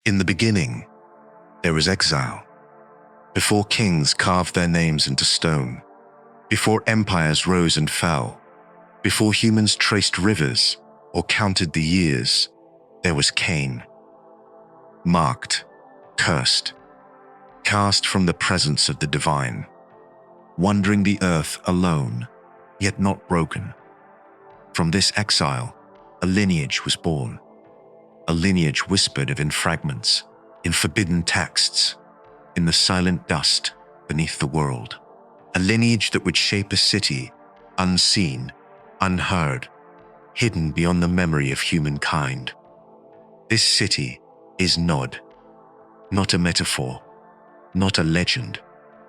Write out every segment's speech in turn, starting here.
In the beginning, there was exile. Before kings carved their names into stone, before empires rose and fell, before humans traced rivers or counted the years, there was Cain. Marked, cursed, cast from the presence of the divine, wandering the earth alone, yet not broken. From this exile, a lineage was born, a lineage whispered of in fragments, in forbidden texts, in the silent dust beneath the world. A lineage that would shape a city, unseen, unheard, hidden beyond the memory of humankind. This city is Nod, not a metaphor, not a legend,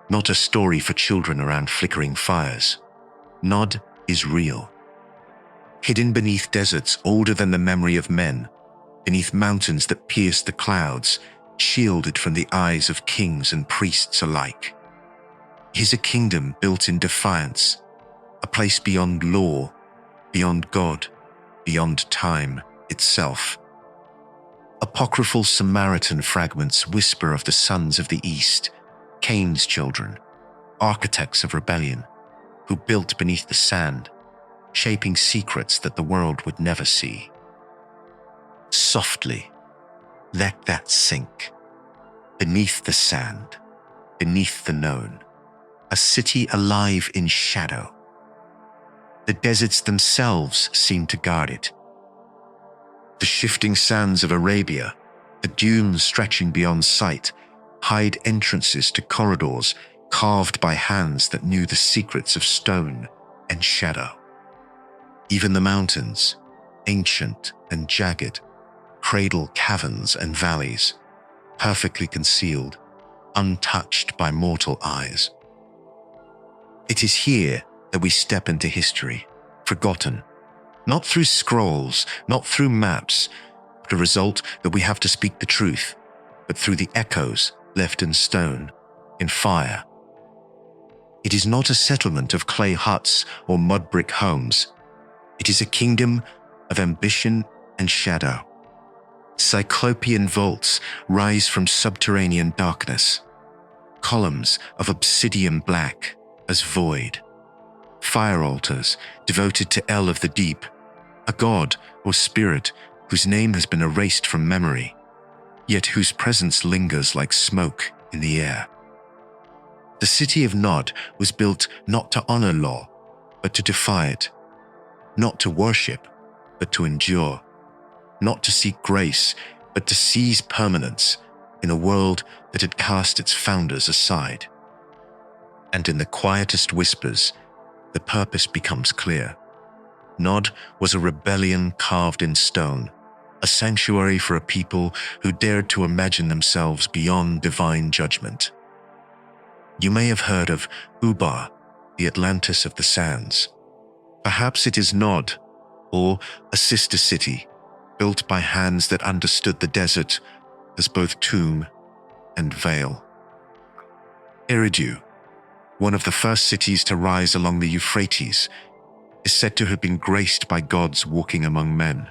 not a story for children around flickering fires. Nod is real. Hidden beneath deserts older than the memory of men, beneath mountains that pierce the clouds, shielded from the eyes of kings and priests alike. He's a kingdom built in defiance, a place beyond law, beyond God, beyond time itself. Apocryphal Samaritan fragments whisper of the sons of the East, Cain's children, architects of rebellion, who built beneath the sand, shaping secrets that the world would never see. Softly, let that sink. Beneath the sand, beneath the known, a city alive in shadow. The deserts themselves seem to guard it. The shifting sands of Arabia, the dunes stretching beyond sight, hide entrances to corridors carved by hands that knew the secrets of stone and shadow. Even the mountains, ancient and jagged, cradle caverns and valleys, perfectly concealed, untouched by mortal eyes. It is here that we step into history, forgotten, not through scrolls, not through maps, but a result that we have to speak the truth, but through the echoes left in stone, in fire. It is not a settlement of clay huts or mud brick homes. It is a kingdom of ambition and shadow. Cyclopean vaults rise from subterranean darkness, columns of obsidian black as void, fire altars devoted to El of the Deep, a god or spirit whose name has been erased from memory, yet whose presence lingers like smoke in the air. The city of Nod was built not to honor law, but to defy it, not to worship, but to endure, not to seek grace, but to seize permanence in a world that had cast its founders aside. And in the quietest whispers, the purpose becomes clear. Nod was a rebellion carved in stone, a sanctuary for a people who dared to imagine themselves beyond divine judgment. You may have heard of Ubar, the Atlantis of the sands. Perhaps it is Nod, or a sister city, built by hands that understood the desert as both tomb and veil. Eridu, one of the first cities to rise along the Euphrates, is said to have been graced by gods walking among men.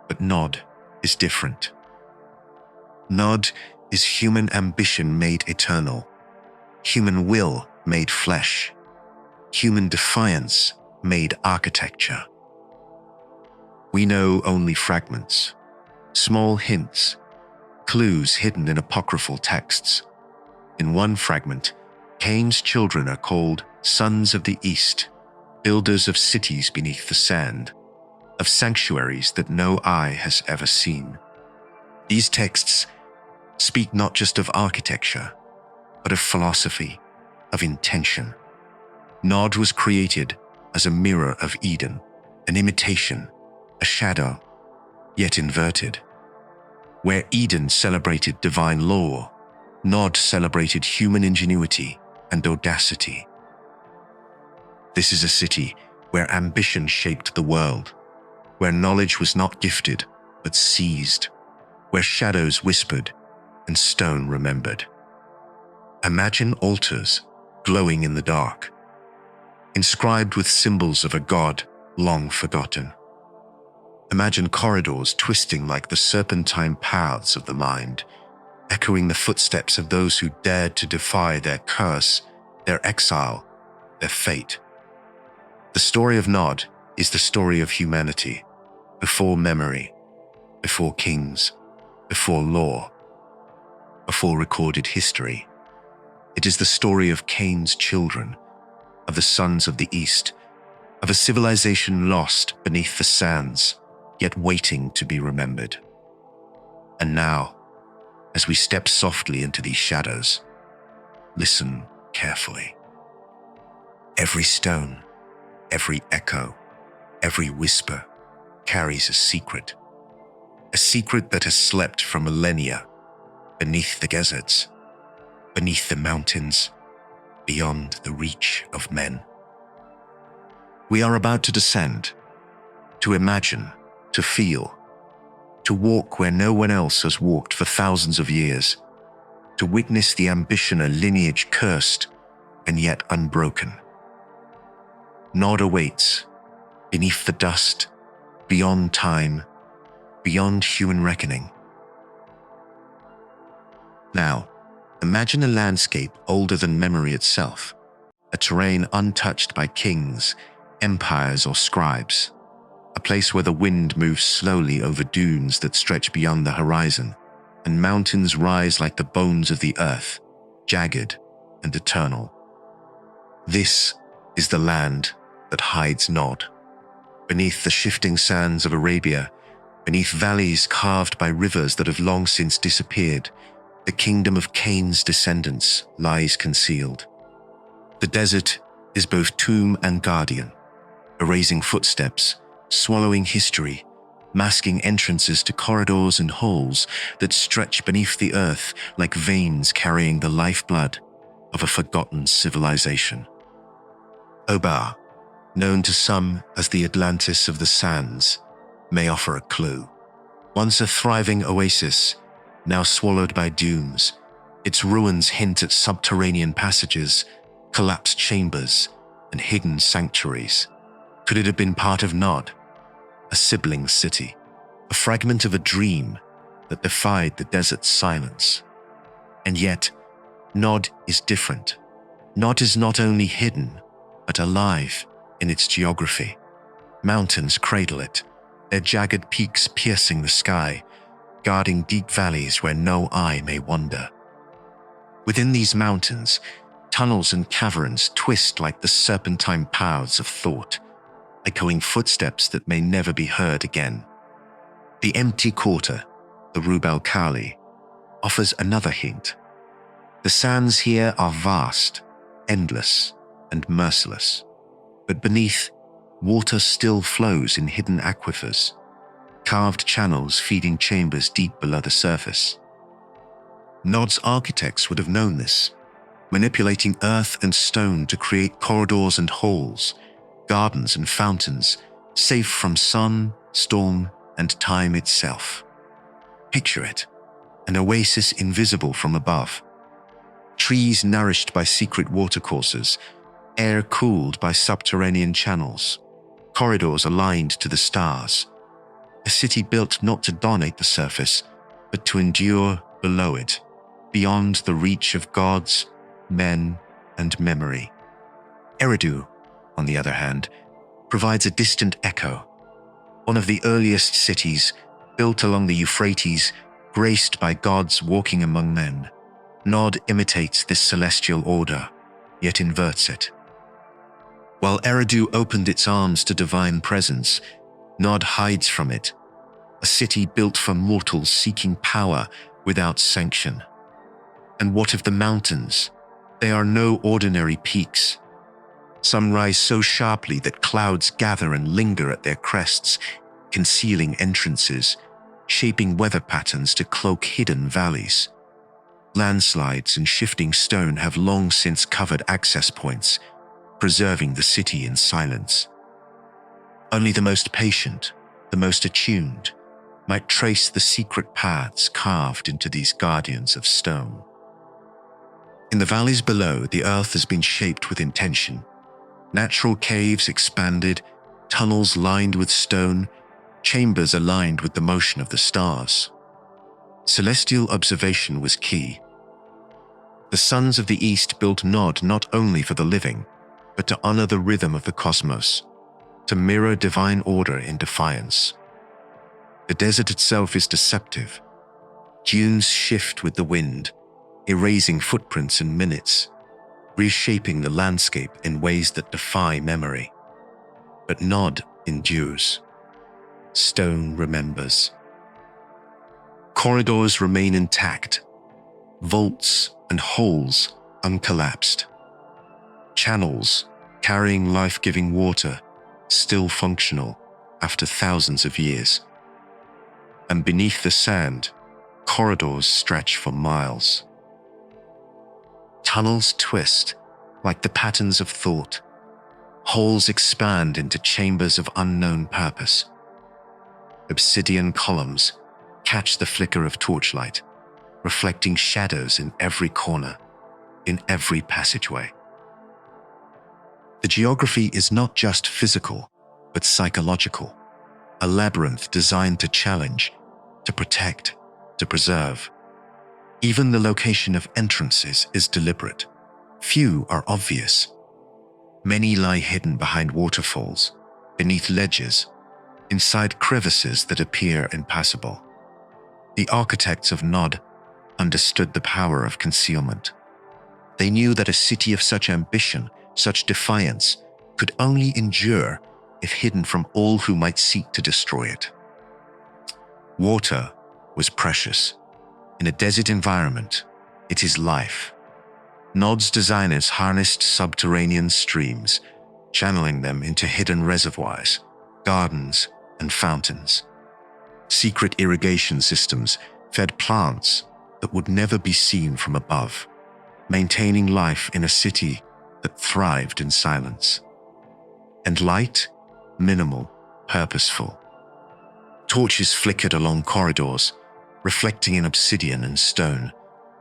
But Nod is different. Nod is human ambition made eternal, human will made flesh, human defiance made architecture. We know only fragments, small hints, clues hidden in apocryphal texts. In one fragment, Cain's children are called sons of the East, builders of cities beneath the sand, of sanctuaries that no eye has ever seen. These texts speak not just of architecture, but of philosophy, of intention. Nod was created as a mirror of Eden, an imitation, a shadow, yet inverted. Where Eden celebrated divine law, Nod celebrated human ingenuity and audacity. This is a city where ambition shaped the world, where knowledge was not gifted but seized, where shadows whispered and stone remembered. Imagine altars glowing in the dark, inscribed with symbols of a god long forgotten. Imagine corridors twisting like the serpentine paths of the mind, echoing the footsteps of those who dared to defy their curse, their exile, their fate. The story of Nod is the story of humanity, before memory, before kings, before law, before recorded history. It is the story of Cain's children, of the sons of the East, of a civilization lost beneath the sands, yet waiting to be remembered. And now, as we step softly into these shadows, listen carefully. Every stone, every echo, every whisper carries a secret that has slept for millennia beneath the deserts, beneath the mountains, beyond the reach of men. We are about to descend, to imagine, to feel, to walk where no one else has walked for thousands of years, to witness the ambition a lineage cursed and yet unbroken. Nod awaits, beneath the dust, beyond time, beyond human reckoning. Now, imagine a landscape older than memory itself, a terrain untouched by kings, empires, or scribes, a place where the wind moves slowly over dunes that stretch beyond the horizon, and mountains rise like the bones of the earth, jagged and eternal. This is the land that hides Nod. Beneath the shifting sands of Arabia, beneath valleys carved by rivers that have long since disappeared, the kingdom of Cain's descendants lies concealed. The desert is both tomb and guardian, erasing footsteps, swallowing history, masking entrances to corridors and holes that stretch beneath the earth like veins carrying the lifeblood of a forgotten civilization. Ubar, known to some as the Atlantis of the sands, may offer a clue. Once a thriving oasis, now swallowed by dunes, its ruins hint at subterranean passages, collapsed chambers, and hidden sanctuaries. Could it have been part of Nod, a sibling city, a fragment of a dream that defied the desert's silence? And yet, Nod is different. Nod is not only hidden, but alive in its geography. Mountains cradle it, their jagged peaks piercing the sky, guarding deep valleys where no eye may wander. Within these mountains, tunnels and caverns twist like the serpentine paths of thought, echoing footsteps that may never be heard again. The empty quarter, the Rub al-Khali, offers another hint. The sands here are vast, endless, and merciless, but beneath, water still flows in hidden aquifers, carved channels feeding chambers deep below the surface. Nod's architects would have known this, manipulating earth and stone to create corridors and halls, gardens and fountains, safe from sun, storm, and time itself. Picture it, an oasis invisible from above. Trees nourished by secret watercourses, air cooled by subterranean channels, corridors aligned to the stars. A city built not to dominate the surface, but to endure below it, beyond the reach of gods, men, and memory. Eridu, on the other hand, provides a distant echo. One of the earliest cities, built along the Euphrates, graced by gods walking among men. Nod imitates this celestial order, yet inverts it. While Eridu opened its arms to divine presence, Nod hides from it, a city built for mortals seeking power without sanction. And what of the mountains? They are no ordinary peaks. Some rise so sharply that clouds gather and linger at their crests, concealing entrances, shaping weather patterns to cloak hidden valleys. Landslides and shifting stone have long since covered access points, preserving the city in silence. Only the most patient, the most attuned, might trace the secret paths carved into these guardians of stone. In the valleys below, the earth has been shaped with intention. Natural caves expanded, tunnels lined with stone, chambers aligned with the motion of the stars. Celestial observation was key. The sons of the East built Nod not only for the living, but to honor the rhythm of the cosmos, to mirror divine order in defiance. The desert itself is deceptive. Dunes shift with the wind, erasing footprints in minutes, reshaping the landscape in ways that defy memory. But Nod endures. Stone remembers. Corridors remain intact, vaults and holes uncollapsed. Channels carrying life-giving water still functional after thousands of years. And beneath the sand, corridors stretch for miles. Tunnels twist like the patterns of thought. Holes expand into chambers of unknown purpose. Obsidian columns catch the flicker of torchlight, reflecting shadows in every corner, in every passageway. The geography is not just physical, but psychological, a labyrinth designed to challenge, to protect, to preserve. Even the location of entrances is deliberate. Few are obvious. Many lie hidden behind waterfalls, beneath ledges, inside crevices that appear impassable. The architects of Nod understood the power of concealment. They knew that a city of such ambition, such defiance, could only endure if hidden from all who might seek to destroy it. Water was precious. In a desert environment, it is life. Nod's designers harnessed subterranean streams, channeling them into hidden reservoirs, gardens, and fountains. Secret irrigation systems fed plants that would never be seen from above, maintaining life in a city that thrived in silence. And light, minimal, purposeful. Torches flickered along corridors, reflecting in obsidian and stone,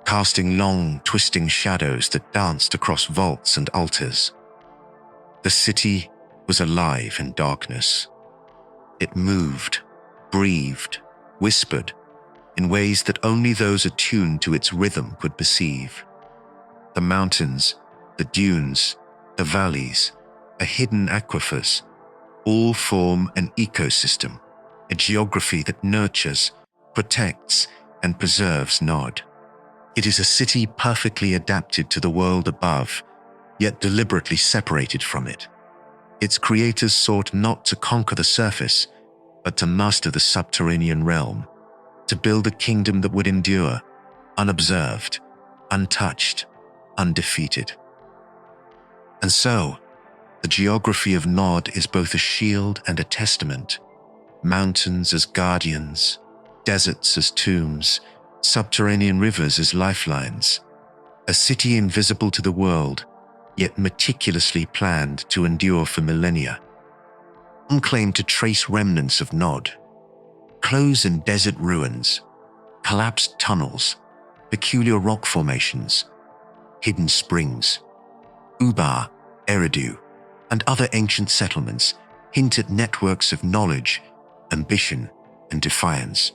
casting long, twisting shadows that danced across vaults and altars. The city was alive in darkness. It moved, breathed, whispered, in ways that only those attuned to its rhythm could perceive. The mountains, the dunes, the valleys, the hidden aquifers, all form an ecosystem, a geography that nurtures, protects, and preserves Nod. It is a city perfectly adapted to the world above, yet deliberately separated from it. Its creators sought not to conquer the surface, but to master the subterranean realm, to build a kingdom that would endure, unobserved, untouched, undefeated. And so, the geography of Nod is both a shield and a testament. Mountains as guardians, deserts as tombs, subterranean rivers as lifelines. A city invisible to the world, yet meticulously planned to endure for millennia. Some claim to trace remnants of Nod. Closed and desert ruins, collapsed tunnels, peculiar rock formations, hidden springs. Ubar, Eridu, and other ancient settlements hint at networks of knowledge, ambition, and defiance.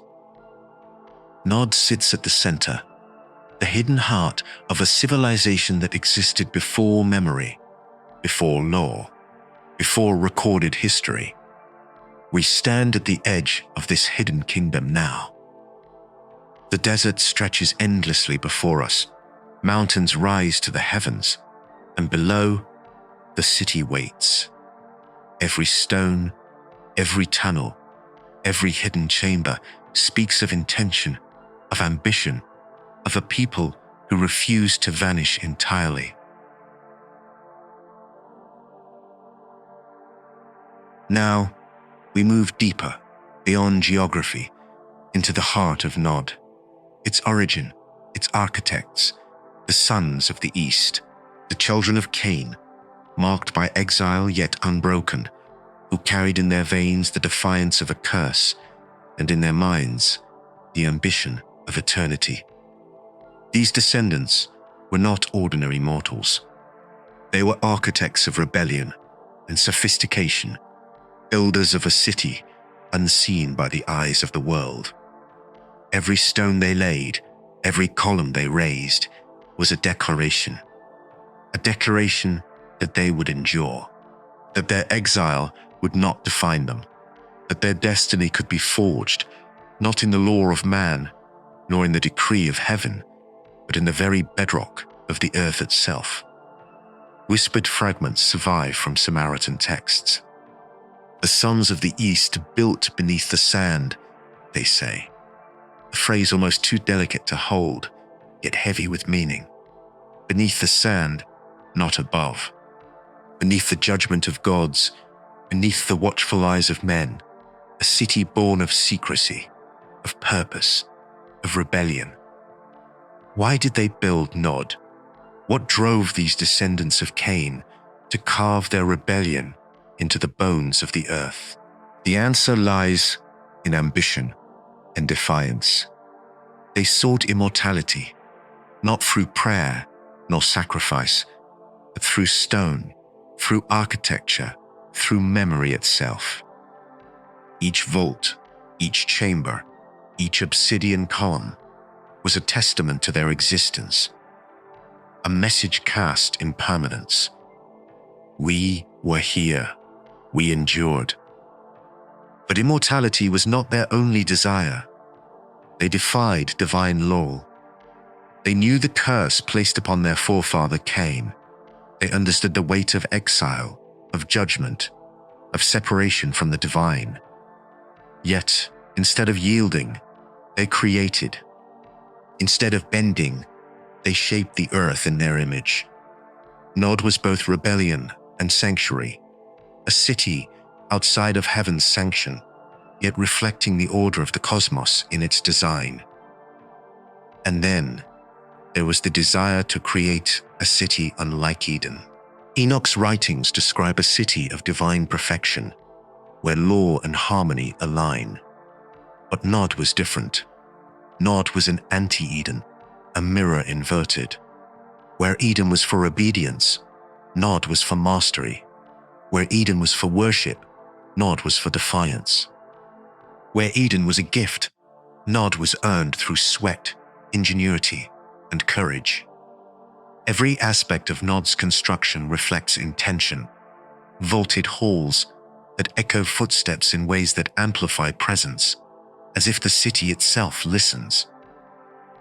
Nod sits at the center, the hidden heart of a civilization that existed before memory, before law, before recorded history. We stand at the edge of this hidden kingdom now. The desert stretches endlessly before us. Mountains rise to the heavens, and below, the city waits. Every stone, every tunnel, every hidden chamber speaks of intention, of ambition, of a people who refuse to vanish entirely. Now, we move deeper, beyond geography, into the heart of Nod. Its origin, its architects, the sons of the East, the children of Cain, marked by exile yet unbroken, who carried in their veins the defiance of a curse, and in their minds, the ambition of eternity. These descendants were not ordinary mortals. They were architects of rebellion and sophistication, builders of a city unseen by the eyes of the world. Every stone they laid, every column they raised, was a declaration that they would endure, that their exile would not define them, that their destiny could be forged, not in the law of man, nor in the decree of heaven, but in the very bedrock of the earth itself. Whispered fragments survive from Samaritan texts. The sons of the East built beneath the sand, they say, a phrase almost too delicate to hold, yet heavy with meaning. Beneath the sand, not above. Beneath the judgment of gods, beneath the watchful eyes of men, a city born of secrecy, of purpose, of rebellion. Why did they build Nod? What drove these descendants of Cain to carve their rebellion into the bones of the earth? The answer lies in ambition and defiance. They sought immortality, not through prayer nor sacrifice, but through stone, through architecture, through memory itself. Each vault, each chamber, each obsidian column was a testament to their existence, a message cast in permanence. We were here, we endured. But immortality was not their only desire. They defied divine law. They knew the curse placed upon their forefather Cain. They understood the weight of exile, of judgment, of separation from the divine. Yet, instead of yielding, they created. Instead of bending, they shaped the earth in their image. Nod was both rebellion and sanctuary, a city outside of heaven's sanction, yet reflecting the order of the cosmos in its design. And then, there was the desire to create a city unlike Eden. Enoch's writings describe a city of divine perfection, where law and harmony align. But Nod was different. Nod was an anti-Eden, a mirror inverted. Where Eden was for obedience, Nod was for mastery. Where Eden was for worship, Nod was for defiance. Where Eden was a gift, Nod was earned through sweat, ingenuity, and courage. Every aspect of Nod's construction reflects intention. Vaulted halls that echo footsteps in ways that amplify presence, as if the city itself listens.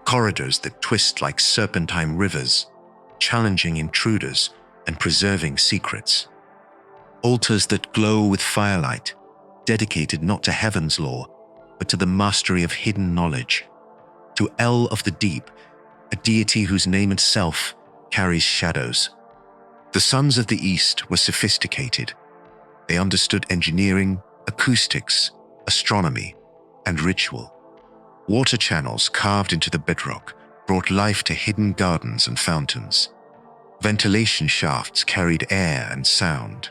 Corridors that twist like serpentine rivers, challenging intruders and preserving secrets. Altars that glow with firelight, dedicated not to heaven's law, but to the mastery of hidden knowledge. To El of the Deep, a deity whose name itself carries shadows. The sons of the East were sophisticated. They understood engineering, acoustics, astronomy, and ritual. Water channels carved into the bedrock brought life to hidden gardens and fountains. Ventilation shafts carried air and sound.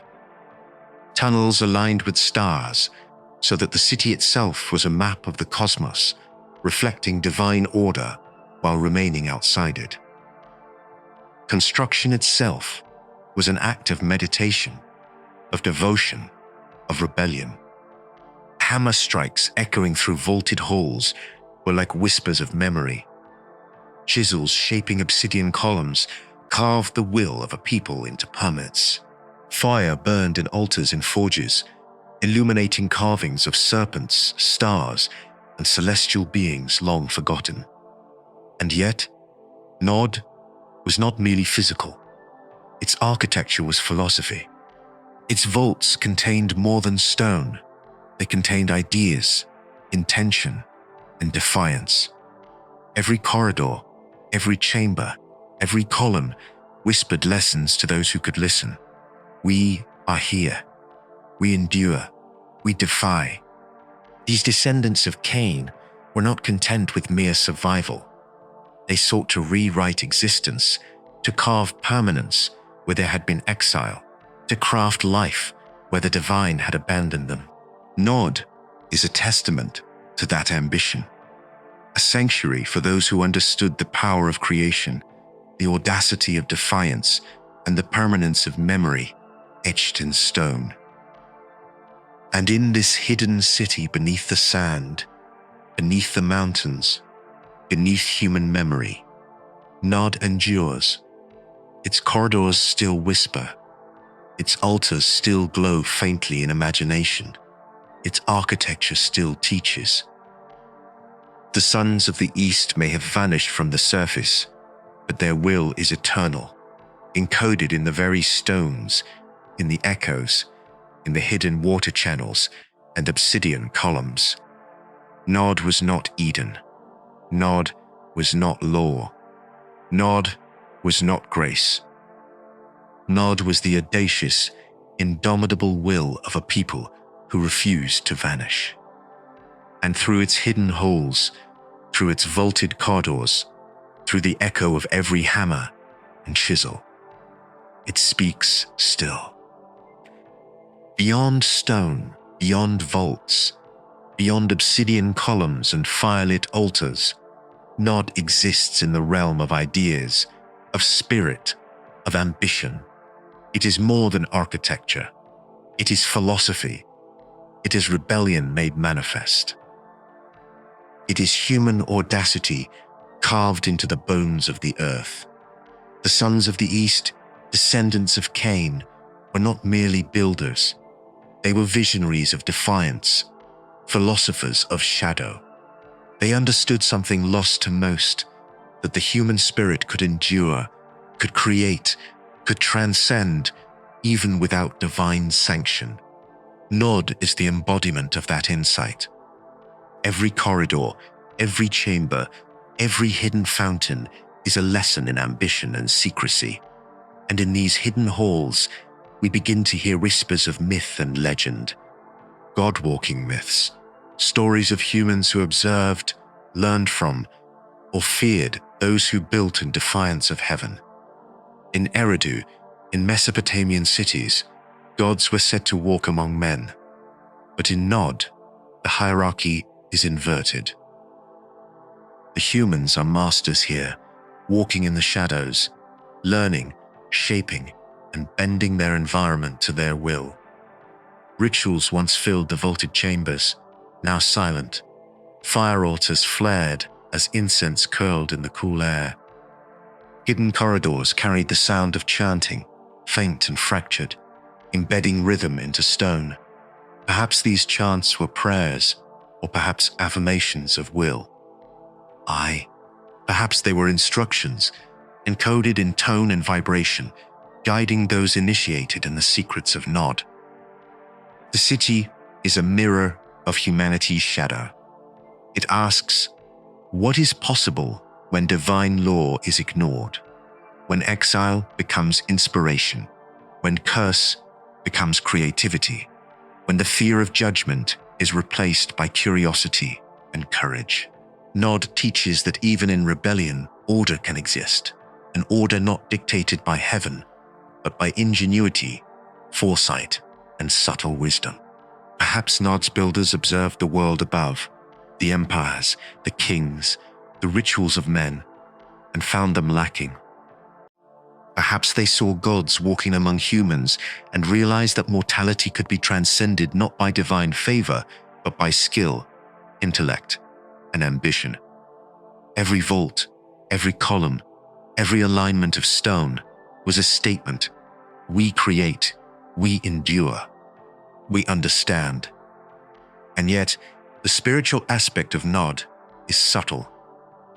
Tunnels aligned with stars so that the city itself was a map of the cosmos, reflecting divine order while remaining outside it. Construction itself was an act of meditation, of devotion, of rebellion. Hammer strikes echoing through vaulted halls were like whispers of memory. Chisels shaping obsidian columns carved the will of a people into permits. Fire burned in altars in forges, illuminating carvings of serpents, stars, and celestial beings long forgotten. And yet, Nod was not merely physical. Its architecture was philosophy. Its vaults contained more than stone. They contained ideas, intention, and defiance. Every corridor, every chamber, every column whispered lessons to those who could listen. We are here. We endure. We defy. These descendants of Cain were not content with mere survival. They sought to rewrite existence, to carve permanence where there had been exile, to craft life where the divine had abandoned them. Nod is a testament to that ambition, a sanctuary for those who understood the power of creation, the audacity of defiance, and the permanence of memory etched in stone. And in this hidden city beneath the sand, beneath the mountains, beneath human memory, Nod endures. Its corridors still whisper. Its altars still glow faintly in imagination. Its architecture still teaches. The sons of the East may have vanished from the surface, but their will is eternal, encoded in the very stones, in the echoes, in the hidden water channels and obsidian columns. Nod was not Eden. Nod was not law. Nod was not grace. Nod was the audacious, indomitable will of a people who refused to vanish. And through its hidden holes, through its vaulted corridors, through the echo of every hammer and chisel, it speaks still. Beyond stone, beyond vaults, beyond obsidian columns and firelit altars, Nod exists in the realm of ideas, of spirit, of ambition. It is more than architecture. It is philosophy. It is rebellion made manifest. It is human audacity carved into the bones of the earth. The sons of the East, descendants of Cain, were not merely builders. They were visionaries of defiance, philosophers of shadow. They understood something lost to most, that the human spirit could endure, could create, could transcend, even without divine sanction. Nod is the embodiment of that insight. Every corridor, every chamber, every hidden fountain is a lesson in ambition and secrecy. And in these hidden halls, we begin to hear whispers of myth and legend, God-walking myths, stories of humans who observed, learned from, or feared those who built in defiance of heaven. In Eridu, in Mesopotamian cities, gods were said to walk among men. But in Nod, the hierarchy is inverted. The humans are masters here, walking in the shadows, learning, shaping, and bending their environment to their will. Rituals once filled the vaulted chambers, now silent. Fire altars flared as incense curled in the cool air. Hidden corridors carried the sound of chanting, faint and fractured, embedding rhythm into stone. Perhaps these chants were prayers, or perhaps affirmations of will. Perhaps they were instructions, encoded in tone and vibration, guiding those initiated in the secrets of Nod. The city is a mirror of humanity's shadow. It asks, what is possible when divine law is ignored, when exile becomes inspiration, when curse becomes creativity, when the fear of judgment is replaced by curiosity and courage? Nod teaches that even in rebellion, order can exist, an order not dictated by heaven, but by ingenuity, foresight, and subtle wisdom. Perhaps Nod's builders observed the world above, the empires, the kings, the rituals of men, and found them lacking. Perhaps they saw gods walking among humans and realized that mortality could be transcended not by divine favor, but by skill, intellect, and ambition. Every vault, every column, every alignment of stone was a statement. We create, we endure, we understand. And yet, the spiritual aspect of Nod is subtle.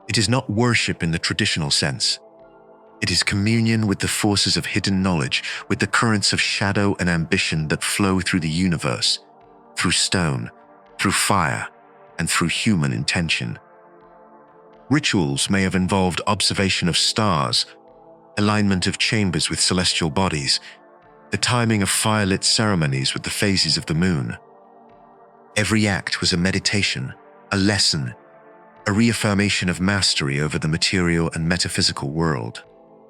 It is not worship in the traditional sense. It is communion with the forces of hidden knowledge, with the currents of shadow and ambition that flow through the universe, through stone, through fire, and through human intention. Rituals may have involved observation of stars, alignment of chambers with celestial bodies, the timing of firelit ceremonies with the phases of the moon. Every act was a meditation, a lesson, a reaffirmation of mastery over the material and metaphysical world.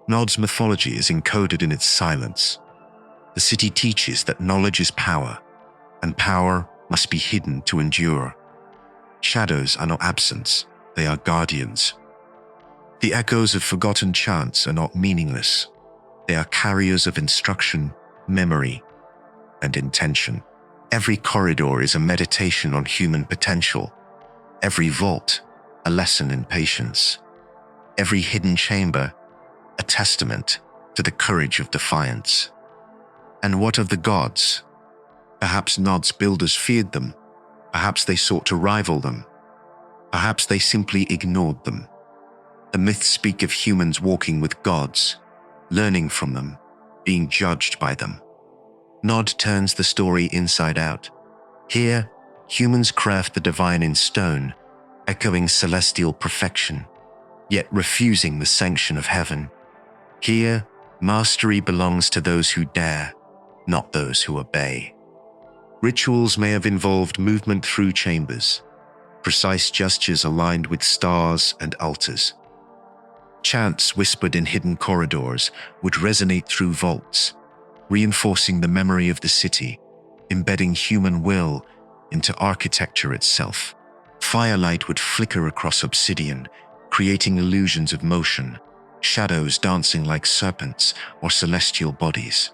Nod's mythology is encoded in its silence. The city teaches that knowledge is power, and power must be hidden to endure. Shadows are not absence, they are guardians. The echoes of forgotten chants are not meaningless. They are carriers of instruction, memory, and intention. Every corridor is a meditation on human potential. Every vault, a lesson in patience. Every hidden chamber, a testament to the courage of defiance. And what of the gods? Perhaps Nod's builders feared them. Perhaps they sought to rival them. Perhaps they simply ignored them. The myths speak of humans walking with gods, learning from them, being judged by them. Nod turns the story inside out. Here, humans craft the divine in stone, echoing celestial perfection, yet refusing the sanction of heaven. Here, mastery belongs to those who dare, not those who obey. Rituals may have involved movement through chambers, precise gestures aligned with stars and altars. Chants whispered in hidden corridors would resonate through vaults, reinforcing the memory of the city, embedding human will into architecture itself. Firelight would flicker across obsidian, creating illusions of motion, shadows dancing like serpents or celestial bodies.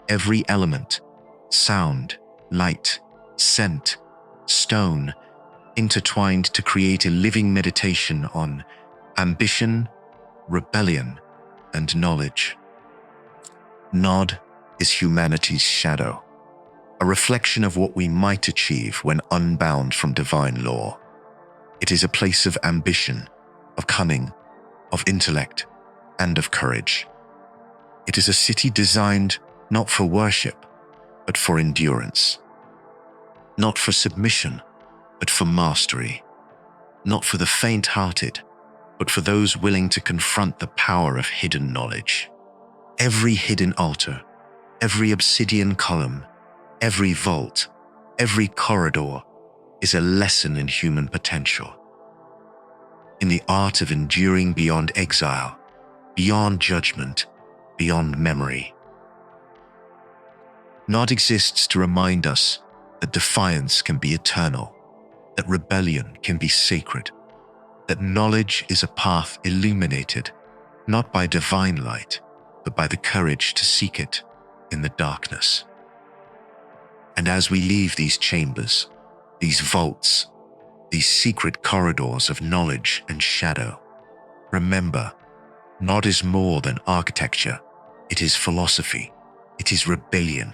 Every element, sound, light, scent, stone, intertwined to create a living meditation on ambition, rebellion, and knowledge. Nod is humanity's shadow, a reflection of what we might achieve when unbound from divine law. It is a place of ambition, of cunning, of intellect, and of courage. It is a city designed not for worship, but for endurance. Not for submission, but for mastery. Not for the faint-hearted, but for those willing to confront the power of hidden knowledge. Every hidden altar, every obsidian column, every vault, every corridor is a lesson in human potential. In the art of enduring beyond exile, beyond judgment, beyond memory. Nod exists to remind us that defiance can be eternal, that rebellion can be sacred, that knowledge is a path illuminated not by divine light, but by the courage to seek it in the darkness. And as we leave these chambers, these vaults, these secret corridors of knowledge and shadow, remember, Nod is more than architecture. It is philosophy. It is rebellion.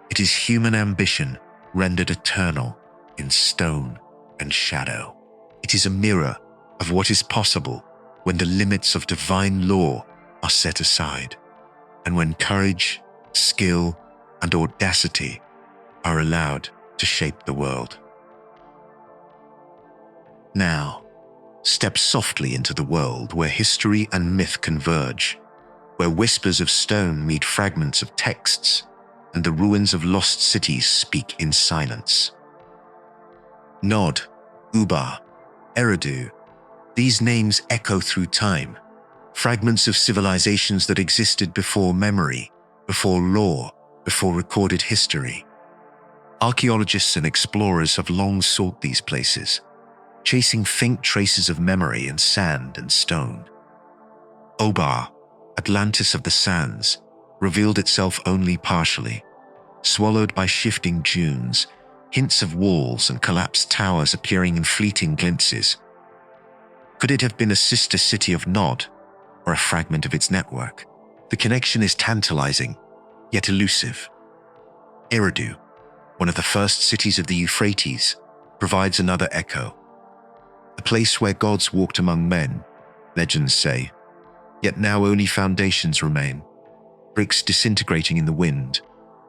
It is human ambition rendered eternal in stone and shadow. It is a mirror of what is possible when the limits of divine law are set aside, and when courage, skill, and audacity are allowed to shape the world. Now, step softly into the world where history and myth converge, where whispers of stone meet fragments of texts, and the ruins of lost cities speak in silence. Nod, Ubar, Eridu, these names echo through time, fragments of civilizations that existed before memory, before law, before recorded history. Archaeologists and explorers have long sought these places, chasing faint traces of memory in sand and stone. Ubar, Atlantis of the sands, revealed itself only partially, swallowed by shifting dunes, hints of walls and collapsed towers appearing in fleeting glimpses. Could it have been a sister city of Nod, or a fragment of its network? The connection is tantalizing, yet elusive. Eridu, one of the first cities of the Euphrates, provides another echo. A place where gods walked among men, legends say, yet now only foundations remain, bricks disintegrating in the wind,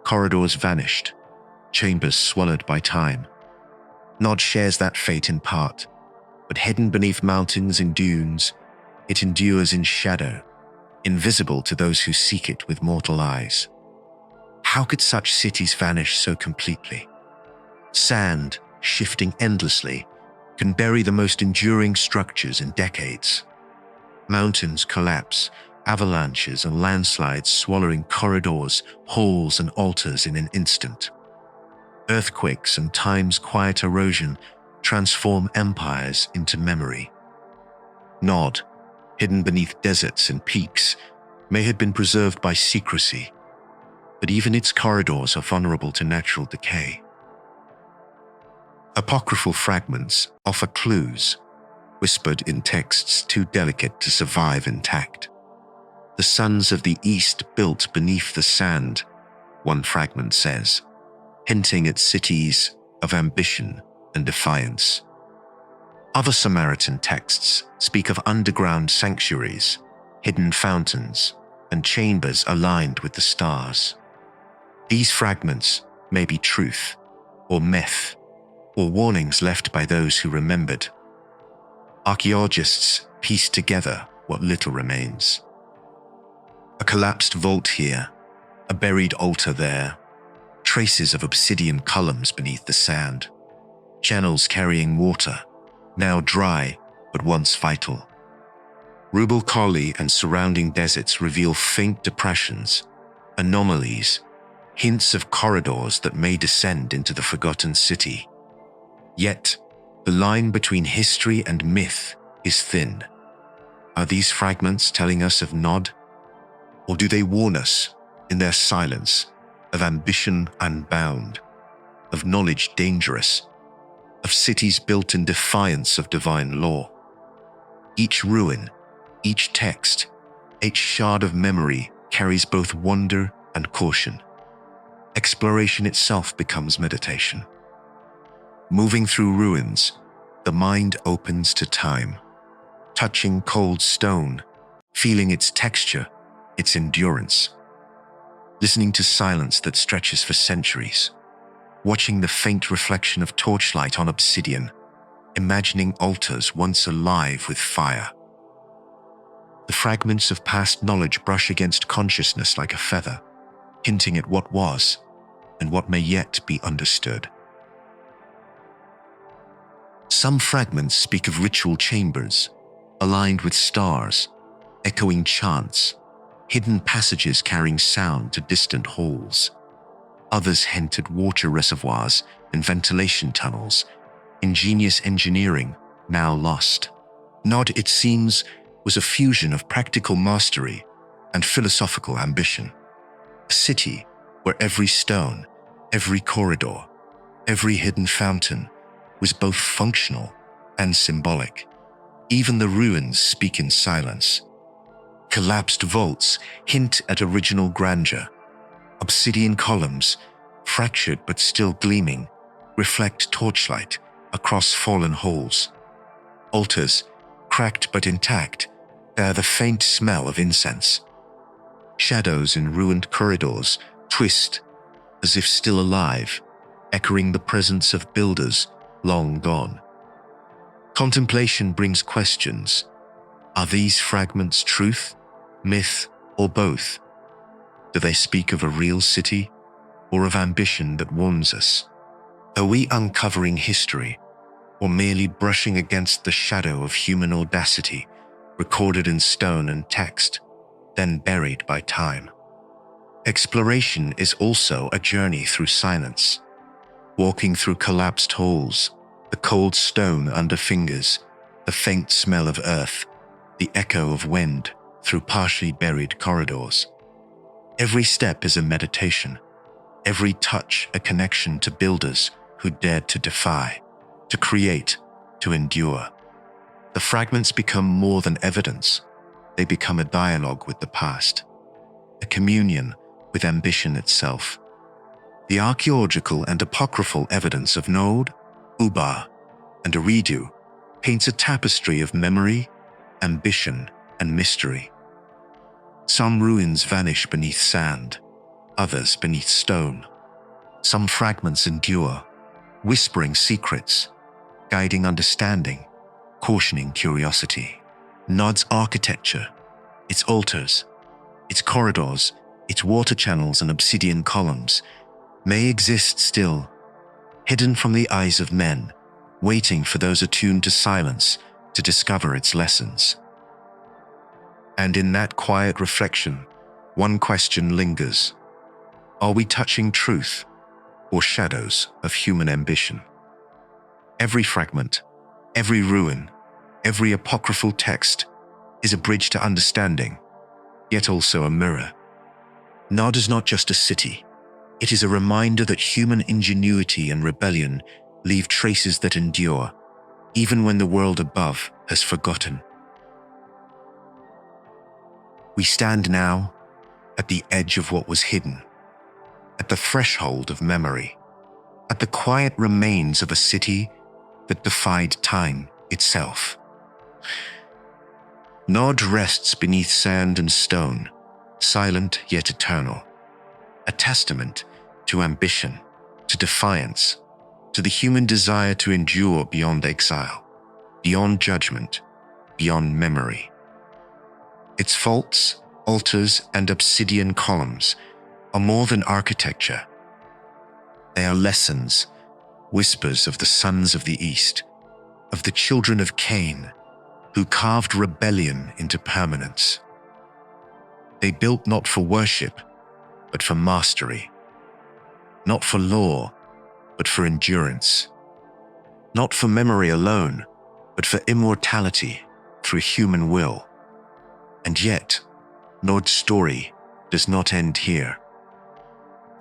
corridors vanished, chambers swallowed by time. Nod shares that fate in part, but hidden beneath mountains and dunes, it endures in shadow, invisible to those who seek it with mortal eyes. How could such cities vanish so completely? Sand, shifting endlessly, can bury the most enduring structures in decades. Mountains collapse, avalanches and landslides swallowing corridors, halls and altars in an instant. Earthquakes and time's quiet erosion transform empires into memory. Nod, hidden beneath deserts and peaks, may have been preserved by secrecy, but even its corridors are vulnerable to natural decay. Apocryphal fragments offer clues, whispered in texts too delicate to survive intact. The sons of the East built beneath the sand, one fragment says, hinting at cities of ambition and defiance. Other Samaritan texts speak of underground sanctuaries, hidden fountains, and chambers aligned with the stars. These fragments may be truth, or myth, or warnings left by those who remembered. Archaeologists piece together what little remains. A collapsed vault here, a buried altar there, traces of obsidian columns beneath the sand, channels carrying water, now dry but once vital. Rubel Khali and surrounding deserts reveal faint depressions, anomalies, hints of corridors that may descend into the forgotten city. Yet, the line between history and myth is thin. Are these fragments telling us of Nod? Or do they warn us, in their silence, of ambition unbound, of knowledge dangerous, of cities built in defiance of divine law? Each ruin, each text, each shard of memory carries both wonder and caution. Exploration itself becomes meditation. Moving through ruins, the mind opens to time, touching cold stone, feeling its texture, its endurance. Listening to silence that stretches for centuries, watching the faint reflection of torchlight on obsidian, imagining altars once alive with fire. The fragments of past knowledge brush against consciousness like a feather, hinting at what was and what may yet be understood. Some fragments speak of ritual chambers, aligned with stars, echoing chants, hidden passages carrying sound to distant halls. Others hint at water reservoirs and ventilation tunnels, ingenious engineering now lost. Nod, it seems, was a fusion of practical mastery and philosophical ambition. A city where every stone, every corridor, every hidden fountain was both functional and symbolic. Even the ruins speak in silence. Collapsed vaults hint at original grandeur. Obsidian columns, fractured but still gleaming, reflect torchlight across fallen halls. Altars, cracked but intact, bear the faint smell of incense. Shadows in ruined corridors twist as if still alive, echoing the presence of builders long gone. Contemplation brings questions. Are these fragments truth, myth, or both? Do they speak of a real city or of ambition that warns us? Are we uncovering history or merely brushing against the shadow of human audacity recorded in stone and text, then buried by time? Exploration is also a journey through silence, walking through collapsed halls, the cold stone under fingers, the faint smell of earth, the echo of wind through partially buried corridors. Every step is a meditation, every touch a connection to builders who dared to defy, to create, to endure. The fragments become more than evidence. They become a dialogue with the past, a communion with ambition itself. The archaeological and apocryphal evidence of Nod, Ubar and Eridu paints a tapestry of memory, ambition, and mystery. Some ruins vanish beneath sand, others beneath stone. Some fragments endure, whispering secrets, guiding understanding, cautioning curiosity. Nod's architecture, its altars, its corridors, its water channels and obsidian columns may exist still, hidden from the eyes of men, waiting for those attuned to silence to discover its lessons. And in that quiet reflection, one question lingers. Are we touching truth or shadows of human ambition? Every fragment, every ruin, every apocryphal text is a bridge to understanding, yet also a mirror. Nod is not just a city. It is a reminder that human ingenuity and rebellion leave traces that endure, even when the world above has forgotten. We stand now at the edge of what was hidden, at the threshold of memory, at the quiet remains of a city that defied time itself. Nod rests beneath sand and stone, silent yet eternal, a testament to ambition, to defiance, to the human desire to endure beyond exile, beyond judgment, beyond memory. Its faults, altars, and obsidian columns are more than architecture. They are lessons, whispers of the sons of the East, of the children of Cain, who carved rebellion into permanence. They built not for worship, but for mastery. Not for law, but for endurance. Not for memory alone, but for immortality through human will. And yet, Nod's story does not end here.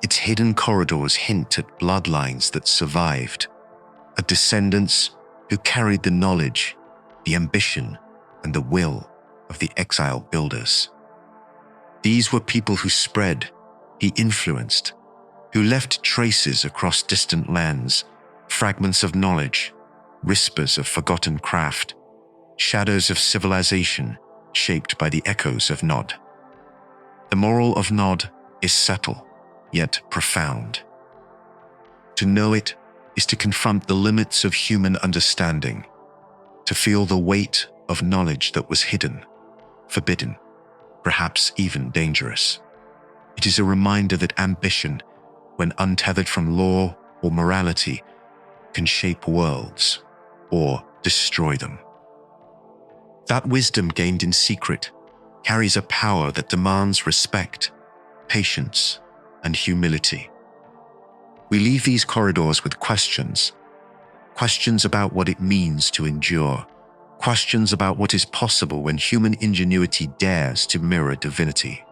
Its hidden corridors hint at bloodlines that survived, at descendants who carried the knowledge, the ambition, and the will of the exiled builders. These were people who spread, he influenced, who left traces across distant lands, fragments of knowledge, whispers of forgotten craft, shadows of civilization shaped by the echoes of Nod. The moral of Nod is subtle, yet profound. To know it is to confront the limits of human understanding, to feel the weight of knowledge that was hidden, forbidden, perhaps even dangerous. It is a reminder that ambition, when untethered from law or morality, can shape worlds or destroy them. That wisdom gained in secret carries a power that demands respect, patience, and humility. We leave these corridors with questions about what it means to endure, questions about what is possible when human ingenuity dares to mirror divinity.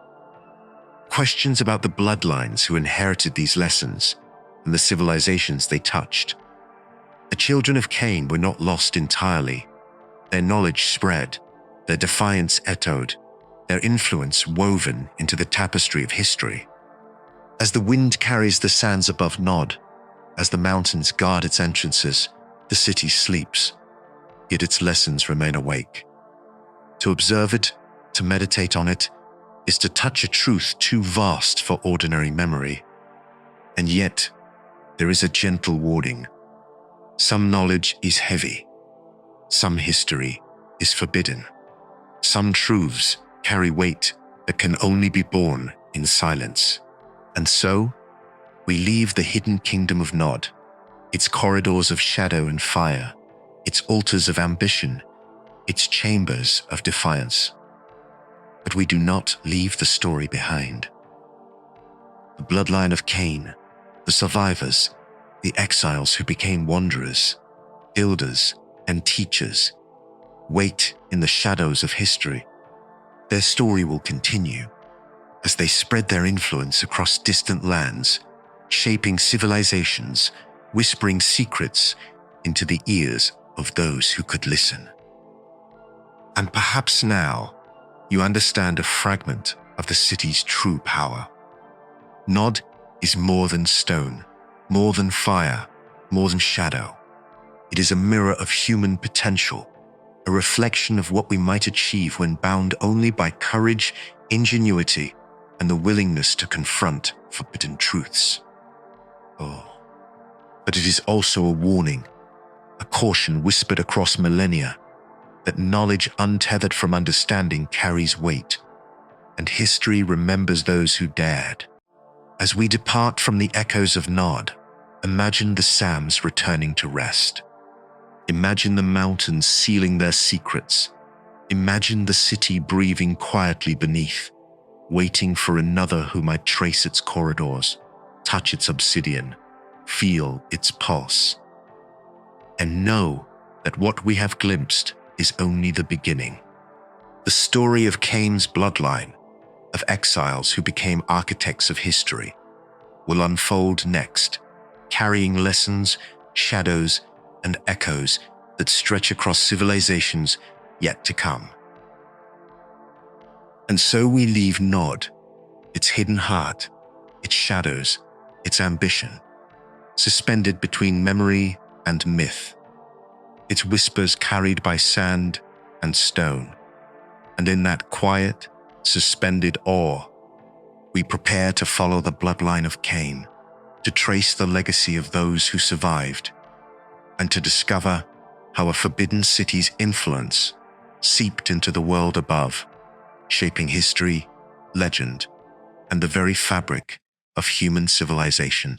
Questions about the bloodlines who inherited these lessons and the civilizations they touched. The children of Cain were not lost entirely. Their knowledge spread, their defiance echoed, their influence woven into the tapestry of history. As the wind carries the sands above Nod, as the mountains guard its entrances, the city sleeps, yet its lessons remain awake. To observe it, to meditate on it, is to touch a truth too vast for ordinary memory. And yet, there is a gentle warning. Some knowledge is heavy. Some history is forbidden. Some truths carry weight that can only be borne in silence. And so, we leave the hidden kingdom of Nod, its corridors of shadow and fire, its altars of ambition, its chambers of defiance. But we do not leave the story behind. The bloodline of Cain, the survivors, the exiles who became wanderers, builders, and teachers, wait in the shadows of history. Their story will continue as they spread their influence across distant lands, shaping civilizations, whispering secrets into the ears of those who could listen. And perhaps now, you understand a fragment of the city's true power. Nod is more than stone, more than fire, more than shadow. It is a mirror of human potential, a reflection of what we might achieve when bound only by courage, ingenuity, and the willingness to confront forbidden truths. Oh, but it is also a warning, a caution whispered across millennia, that knowledge untethered from understanding carries weight, and history remembers those who dared. As we depart from the echoes of Nod, imagine the Sams returning to rest. Imagine the mountains sealing their secrets. Imagine the city breathing quietly beneath, waiting for another who might trace its corridors, touch its obsidian, feel its pulse. And know that what we have glimpsed is only the beginning. The story of Cain's bloodline, of exiles who became architects of history, will unfold next, carrying lessons, shadows, and echoes that stretch across civilizations yet to come. And so we leave Nod, its hidden heart, its shadows, its ambition, suspended between memory and myth, its whispers carried by sand and stone. And in that quiet, suspended awe, we prepare to follow the bloodline of Cain, to trace the legacy of those who survived, and to discover how a forbidden city's influence seeped into the world above, shaping history, legend, and the very fabric of human civilization.